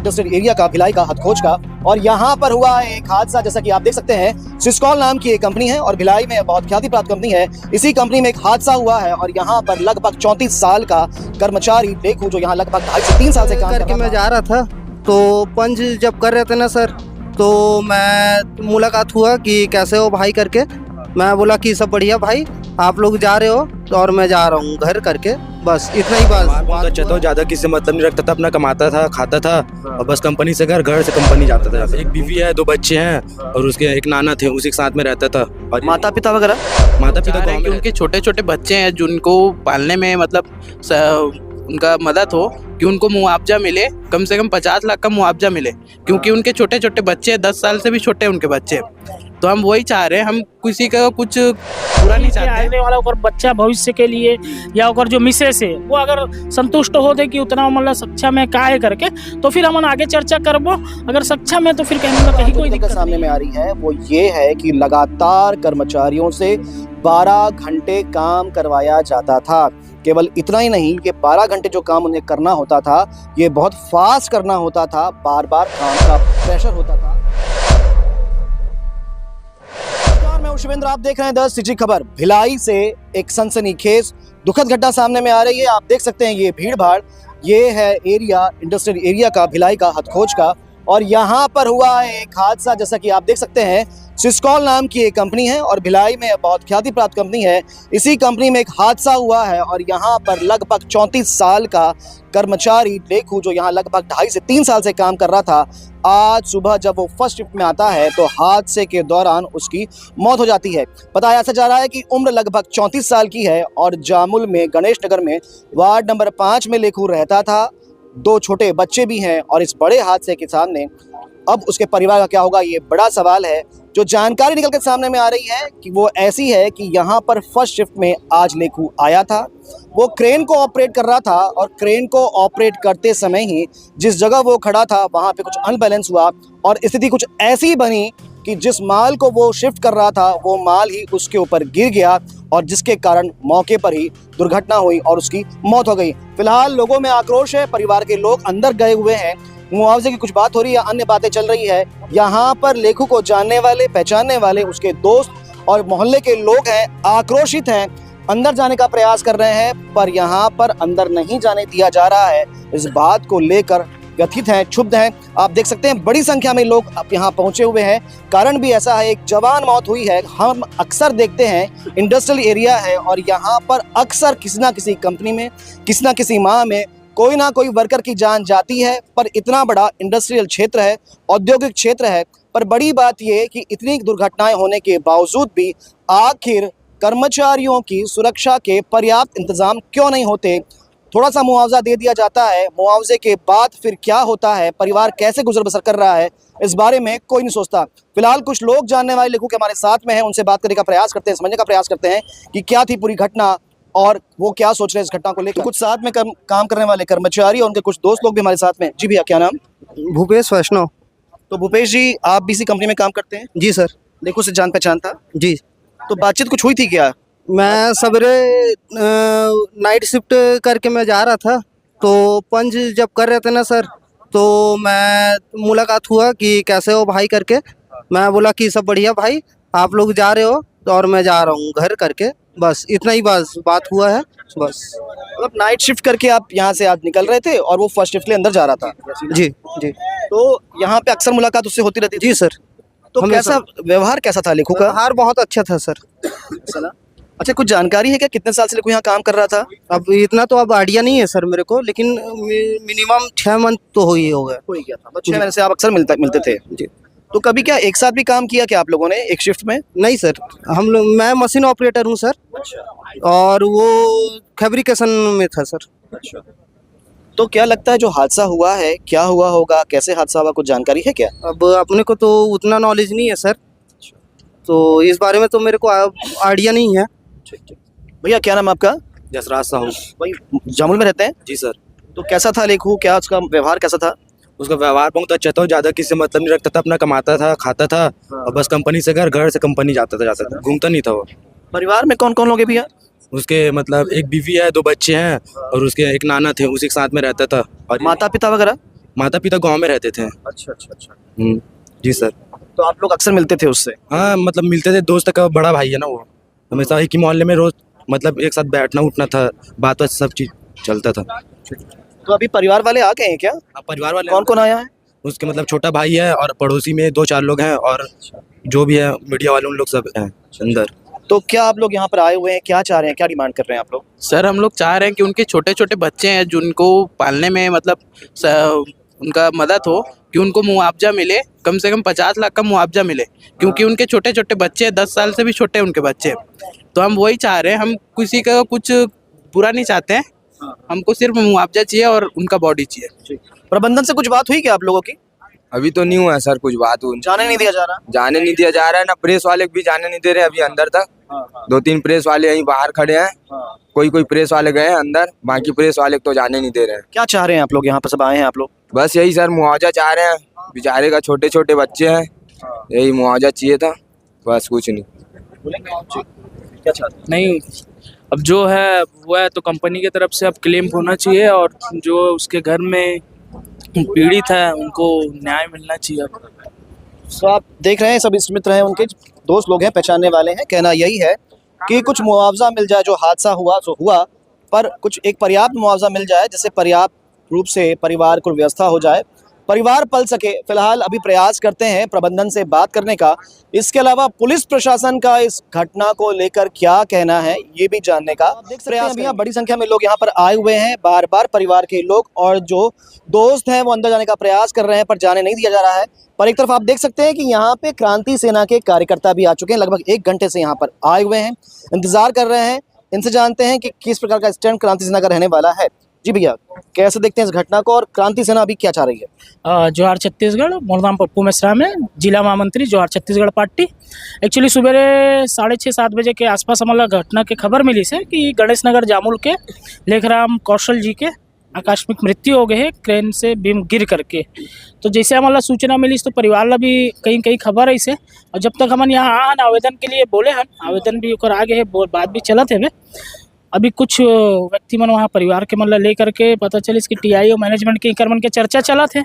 Industrial area का, भिलाई का, हथखोज का। और यहाँ पर हुआ है एक हादसा, जैसा कि आप देख सकते हैं। सिस्कॉल नाम की एक कंपनी है और भिलाई में बहुत ख्याति प्राप्त कंपनी है। इसी कंपनी में एक हादसा हुआ है और यहाँ पर लगभग 34 साल का कर्मचारी लेखू, जो यहाँ लगभग 2.5 से 3 साल से काम करके मैं जा रहा था, तो पंच जब कर रहे थे ना सर, तो मैं मुलाकात हुआ कि कैसे हो भाई करके। मैं बोला कि सब बढ़िया भाई, आप लोग जा रहे हो तो और मैं जा रहा हूँ घर करके, बस इतना ही बहुत अच्छा था। ज़्यादा किसी से मतलब नहीं रखता था, अपना कमाता था, खाता था और बस कंपनी से घर, घर से कंपनी जाता था। एक बीवी है, 2 बच्चे हैं और उसके एक नाना थे, उसी के साथ में रहता था। और माता पिता वगैरह, माता पिता चाह रहे हैं कि उनके छोटे छोटे बच्चे हैं जिनको पालने में मतलब उनका मदद हो, कि उनको मुआवजा मिले, कम से कम 50 लाख का मुआवजा मिले, क्योंकि उनके छोटे छोटे बच्चे 10 साल से भी छोटे उनके बच्चे। तो हम वही चाह रहे हैं, हम किसी का कुछ बुरा नहीं चाहते। आने वाला ओकर बच्चा भविष्य के लिए या ओकर जो मिसेस है वो अगर संतुष्ट हो दे कि उतना मतलब सक्षम है काहे करके, तो फिर हम आगे चर्चा करबो। अगर सक्षम है तो फिर कहीं ना कहीं कोई दिक्कत सामने में आ रही है वो ये है कि लगातार कर्मचारियों से 12 घंटे काम करवाया जाता था। केवल इतना ही नहीं कि 12 घंटे जो काम उन्हें करना होता था ये बहुत फास्ट करना होता था, बार बार काम का प्रेशर होता था। मैं हूं शिवेंद्र, आप देख रहे हैं 10 सिटी खबर। भिलाई से एक सनसनीखेज दुखद घटना सामने में आ रही है। आप देख सकते हैं ये भीड़ भाड़, ये है एरिया, इंडस्ट्रियल एरिया का, भिलाई का, हथखोज का। और यहाँ पर हुआ है एक हादसा, जैसा कि आप देख सकते हैं। सिस्कॉल नाम की एक कंपनी है और भिलाई में बहुत ख्याति प्राप्त कंपनी है। इसी कंपनी में एक हादसा हुआ है और यहाँ पर लगभग 34 साल का कर्मचारी लेखू, जो यहाँ लगभग 2.5 से 3 साल से काम कर रहा था, आज सुबह जब वो फर्स्ट शिफ्ट में आता है तो हादसे के दौरान उसकी मौत हो जाती है। बताया ऐसा जा रहा है कि उम्र लगभग 34 साल की है और जामुल में, गणेश नगर में, वार्ड नंबर 5 में लेखू रहता था। 2 छोटे बच्चे भी हैं और इस बड़े हादसे के सामने अब उसके परिवार का क्या होगा, ये बड़ा सवाल है। जो जानकारी निकल के सामने में आ रही है कि वो ऐसी है कि यहाँ पर फर्स्ट शिफ्ट में आज लेखू आया था। वो क्रेन को ऑपरेट कर रहा था और क्रेन को ऑपरेट करते समय ही जिस जगह वो खड़ा था वहाँ पे कुछ अनबैलेंस हुआ और स्थिति कुछ ऐसी बनी कि जिस माल को वो शिफ्ट कर रहा था वो माल ही उसके ऊपर गिर गया और जिसके कारण मौके पर ही दुर्घटना हुई और उसकी मौत हो गई। फिलहाल लोगों में आक्रोश है, परिवार के लोग अंदर गए हुए हैं, मुआवजे की कुछ बात हो रही है, अन्य बातें चल रही है। यहाँ पर लेखू को जानने वाले, पहचानने वाले उसके दोस्त और मोहल्ले के लोग हैं, आक्रोशित हैं, अंदर जाने का प्रयास कर रहे हैं, पर यहाँ पर अंदर नहीं जाने दिया जा रहा है। इस बात को लेकर व्यथित हैं, क्षुब्ध हैं। आप देख सकते हैं बड़ी संख्या में लोग अब यहाँ पहुंचे हुए हैं। कारण भी ऐसा है, एक जवान मौत हुई है। हम अक्सर देखते हैं इंडस्ट्रियल एरिया है और यहाँ पर अक्सर किसी ना किसी कंपनी में, किसी ना किसी माह में कोई ना कोई वर्कर की जान जाती है। पर इतना बड़ा इंडस्ट्रियल क्षेत्र है, औद्योगिक क्षेत्र है, पर बड़ी बात यह है कि इतनी दुर्घटनाएं होने के बावजूद भी आखिर कर्मचारियों की सुरक्षा के पर्याप्त इंतजाम क्यों नहीं होते। थोड़ा सा मुआवजा दे दिया जाता है, मुआवजे के बाद फिर क्या होता है, परिवार कैसे गुजर बसर कर रहा है, इस बारे में कोई नहीं सोचता। फिलहाल कुछ लोग जानने वाले लेखू के हमारे साथ में हैं, उनसे बात करने का प्रयास करते हैं, समझने का प्रयास करते हैं कि क्या थी पूरी घटना और वो क्या सोच रहे हैं इस घटना को लेकर। कुछ साथ में काम करने वाले कर्मचारी और उनके कुछ दोस्त लोग भी हमारे साथ में। जी भैया, क्या नाम? भूपेश वैष्णव। तो भूपेश जी, आप भी इसी कंपनी में काम करते हैं? जी सर। लेखू से जान पहचान था? जी। तो बातचीत कुछ हुई थी क्या? मैं सवेरे नाइट शिफ्ट करके मैं जा रहा था, तो पंच जब कर रहे थे ना सर, तो मैं मुलाकात हुआ कि कैसे हो भाई करके। मैं बोला कि सब बढ़िया भाई, आप लोग जा रहे हो तो और मैं जा रहा हूँ घर करके, बस इतना ही बात हुआ है बस। मतलब नाइट शिफ्ट करके आप यहाँ से आज निकल रहे थे और वो फर्स्ट शिफ्ट के लिए अंदर जा रहा था? जी जी। तो यहाँ पे अक्सर मुलाकात उससे होती रहती थी? जी सर। तो कैसा व्यवहार कैसा था लेखू का? व्यवहार बहुत अच्छा था सर। अच्छा, कुछ जानकारी है क्या कितने साल से लेखू यहाँ काम कर रहा था? अब इतना तो अब आइडिया नहीं है सर मेरे को, लेकिन मिनिमम 6 मंथ तो हो गया था। तो 6 महीने से आप अक्सर मिलते थे? जी। तो कभी क्या एक साथ भी काम किया क्या आप लोगों ने एक शिफ्ट में? नहीं सर, मैं मशीन ऑपरेटर हूँ सर। अच्छा। और वो फैब्रिकेशन में था सर। अच्छा। तो क्या लगता है जो हादसा हुआ है, क्या हुआ होगा, कैसे हादसा हुआ, कुछ जानकारी है क्या? अब अपने को तो उतना नॉलेज नहीं है सर, तो इस बारे में तो मेरे को आइडिया नहीं है। भैया, क्या नाम आपका? जसराज साहू। भाई जामुल में रहते हैं? जी सर। तो कैसा था लेखू, क्या उसका व्यवहार कैसा था? उसका व्यवहार बहुत अच्छा था, ज़्यादा किसी से मतलब नहीं रखता था, अपना कमाता था, खाता था और बस कंपनी से घर, घर से कंपनी जाता था, घूमता नहीं था वो। परिवार में कौन कौन लोग हैं भैया? उसके मतलब एक बीवी है, 2 बच्चे हैं और उसके एक नाना थे, उसी के साथ में रहता था। और माता पिता वगैरह? माता पिता गांव में रहते थे। अच्छा अच्छा अच्छा। जी सर। तो आप लोग अक्सर मिलते थे उससे? हाँ मतलब मिलते थे, दोस्त का बड़ा भाई है ना वो, हमेशा एक ही मोहल्ले में रोज मतलब एक साथ बैठना उठना था, बात बात सब चीज चलता था। तो अभी परिवार वाले आ गए हैं क्या? अब परिवार वाले कौन कौन आया है? उसके मतलब छोटा भाई है और पड़ोसी में 2-4 लोग हैं और जो भी है मीडिया वाले उन लोग सब हैं अंदर। तो क्या आप लोग यहाँ पर आए हुए हैं, क्या चाह रहे हैं, क्या डिमांड कर रहे हैं आप लोग? सर हम लोग चाह रहे हैं कि उनके छोटे छोटे बच्चे हैं जिनको पालने में मतलब उनका मदद हो, कि उनको मुआवजा मिले, कम से कम 50 लाख का मुआवजा मिले, क्योंकि उनके छोटे छोटे बच्चे 10 साल से भी छोटे उनके बच्चे। तो हम वही चाह रहे हैं, हम किसी का कुछ बुरा नहीं चाहते हैं, हमको सिर्फ मुआवजा चाहिए और उनका बॉडी चाहिए। प्रबंधन से कुछ बात हुई क्या आप लोगों की? अभी तो नहीं हुआ है सर, कुछ बात हुई जाने नहीं दिया जा रहा? जाने नहीं दिया जा रहा है ना, प्रेस वाले भी जाने नहीं दे रहे अभी अंदर तक। 2-3 प्रेस वाले यहीं बाहर खड़े हैं, कोई प्रेस वाले गए हैं अंदर, बाकी प्रेस वाले तो जाने नहीं दे रहे हैं। क्या चाह रहे हैं आप लोग, यहाँ पर सब आए हैं आप लोग? बस यही सर, मुआवजा चाह रहे हैं, बेचारे का छोटे छोटे बच्चे हैं, यही मुआवजा चाहिए था, बस कुछ नहीं। क्या चाहते हैं? नहीं, अब जो है वो है तो कंपनी की तरफ से अब क्लेम होना चाहिए, और जो उसके घर में पीड़ित है उनको न्याय मिलना चाहिए। तो आप देख रहे हैं सब इष्ट मित्र हैं, उनके दोस्त लोग हैं, पहचानने वाले हैं। कहना यही है कि कुछ मुआवजा मिल जाए, जो हादसा हुआ सो हुआ, पर कुछ एक पर्याप्त मुआवजा मिल जाए जिससे पर्याप्त रूप से परिवार को व्यवस्था हो जाए, परिवार पल सके। फिलहाल अभी प्रयास करते हैं प्रबंधन से बात करने का। इसके अलावा पुलिस प्रशासन का इस घटना को लेकर क्या कहना है ये भी जानने का देख सकते हैं। अभी यहाँ बड़ी संख्या में लोग यहाँ पर आए हुए हैं, बार बार परिवार के लोग और जो दोस्त हैं वो अंदर जाने का प्रयास कर रहे हैं, पर जाने नहीं दिया जा रहा है। पर एक तरफ आप देख सकते हैं कि यहाँ पे क्रांति सेना के कार्यकर्ता भी आ चुके हैं, लगभग 1 घंटे से यहाँ पर आए हुए हैं, इंतजार कर रहे हैं। इनसे जानते हैं कि किस प्रकार का स्टैंड क्रांति सेना का रहने वाला है। जी भैया, कैसे देखते हैं इस घटना को और क्रांति सेना अभी क्या चाह रही है? जोहार छत्तीसगढ़, मोर नाम पप्पू मिश्रा में, जिला महामंत्री जोहार छत्तीसगढ़ पार्टी। एक्चुअली सुबह 6:30-7 बजे के आसपास हमारा घटना के खबर मिली से कि गणेश नगर जामुल के लेखराम कौशल जी के आकस्मिक मृत्यु हो गए है क्रेन से बीम गिर करके। तो जैसे हमारा सूचना मिली तो परिवार ला भी कहीं कहीं खबर है इसे, और जब तक हम यहाँ आन आवेदन के लिए बोले हैं, आवेदन भी ओकर आगे है, बात भी चलत है। अभी कुछ व्यक्ति मन वहाँ परिवार के मतलब ले करके पता चले इसकी टीआई और मैनेजमेंट के इकर मन के चर्चा चला थे।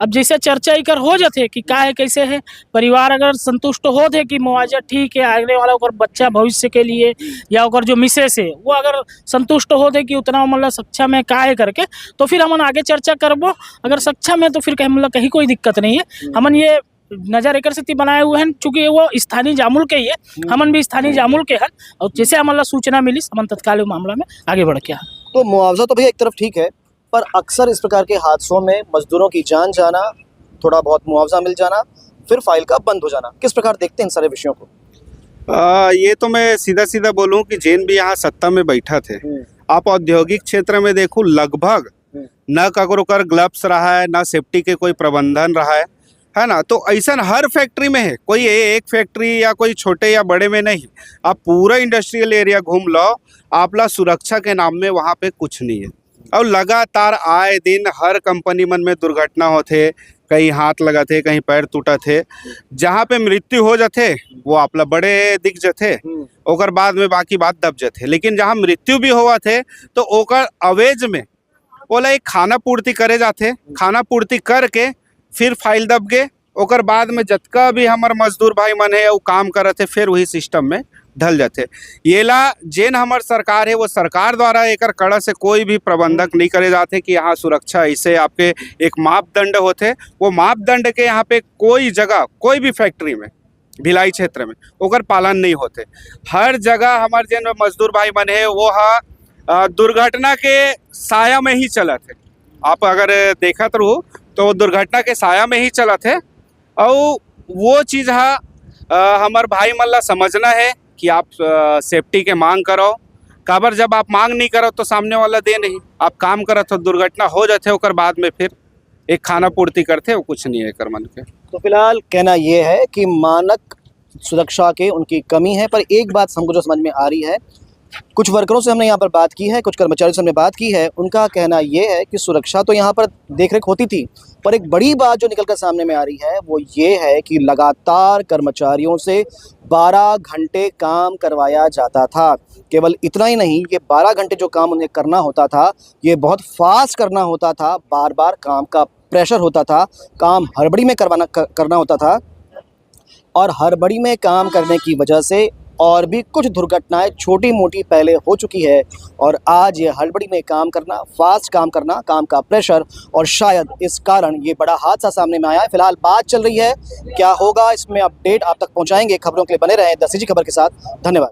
अब जैसे चर्चा इकर हो जाते कि का है कैसे है, परिवार अगर संतुष्ट हो थे कि मुआवजा ठीक है, आगे वाला ओकर बच्चा भविष्य के लिए या ओकर जो मिसेस है वो अगर संतुष्ट हो थे कि उतना मतलब सक्षम है का है करके, तो फिर हमन आगे चर्चा करबो। अगर सक्षम है तो फिर कहीं मतलब कहीं कोई दिक्कत नहीं है। हमन ये नजर एकर से बनाए हुए हैं, चूंकि वो स्थानीय जामुल के ही है, हमन भी स्थानीय जामुल के हैं, और जैसे हमारा सूचना मिली हमन तत्काल मामला में आगे बढ़ के। तो मुआवजा तो भैया एक तरफ ठीक है, पर अक्सर इस प्रकार के हादसों में मजदूरों की जान जाना, थोड़ा बहुत मुआवजा मिल जाना, फिर फाइल का बंद हो जाना, किस प्रकार देखते हैं इन सारे विषयों को? ये तो मैं सीधा सीधा बोलूं कि जैन भी यहाँ सत्ता में बैठा थे, आप औद्योगिक क्षेत्र में देखो, लगभग न ककरो कर ग्लव्स रहा है, न सेफ्टी के कोई प्रबंधन रहा है ना। तो ऐसा हर फैक्ट्री में है, कोई एक फैक्ट्री या कोई छोटे या बड़े में नहीं। आप पूरा इंडस्ट्रियल एरिया घूम लो, आपला सुरक्षा के नाम में वहाँ पे कुछ नहीं है। और लगातार आए दिन हर कंपनी मन में दुर्घटना होते, कहीं हाथ लगा थे, कहीं पैर टूटा थे, जहाँ पे मृत्यु हो जाते वो आपला बड़े दिख जाते, ओकर बाद में बाकी बात दब जाते। लेकिन जहाँ मृत्यु भी हुआ थे तो ओकर अवेज में ओला एक खाना पूर्ति करे जाते, खाना पूर्ति करके फिर फाइल दब गए, ओकर बाद में जतका भी हमार मजदूर भाई मन है वो काम करते, फिर वही सिस्टम में ढल जाते। ये ला जेन हमार सरकार है वो सरकार द्वारा एक कड़ा से कोई भी प्रबंधक नहीं करे जाते कि यहाँ सुरक्षा ऐसे आपके एक मापदंड होते, वो मापदंड के यहाँ पे कोई जगह कोई भी फैक्ट्री में भिलाई क्षेत्र में ओकर पालन नहीं होते। हर जगह हमारे जेन मजदूर भाई मन है वो दुर्घटना के साया में ही चला थे। आप अगर देखा तो तो दुर्घटना के साया में ही चला थे, और वो चीज़ हमार भाई मन ला समझना है कि आप सेफ्टी के मांग करो। काबर जब आप मांग नहीं करो तो सामने वाला दे नहीं, आप काम करो तो दुर्घटना हो जाते, ओकर बाद में फिर एक खाना पूर्ति करते, वो कुछ नहीं है कर मन के। तो फिलहाल कहना ये है कि मानक सुरक्षा के उनकी कमी है, पर एक बात हमको जो समझ में आ रही है, कुछ वर्करों से हमने यहाँ पर बात की है, कुछ कर्मचारियों से हमने बात की है, उनका कहना ये है कि सुरक्षा तो यहाँ पर देखरेख होती थी, पर एक बड़ी बात जो निकलकर सामने में आ रही है वो ये है कि लगातार कर्मचारियों से 12 घंटे काम करवाया जाता था। केवल इतना ही नहीं, ये 12 घंटे जो काम उन्हें करना होता था ये बहुत फास्ट करना होता था, बार बार काम का प्रेशर होता था, काम हड़बड़ी में करना होता था, और हड़बड़ी में काम करने की वजह से और भी कुछ दुर्घटनाएं छोटी मोटी पहले हो चुकी है, और आज ये हड़बड़ी में काम करना, फास्ट काम करना, काम का प्रेशर, और शायद इस कारण ये बड़ा हादसा सामने में आया है। फिलहाल बात चल रही है, क्या होगा इसमें अपडेट आप तक पहुंचाएंगे। खबरों के लिए बने रहें द सिटी खबर के साथ। धन्यवाद।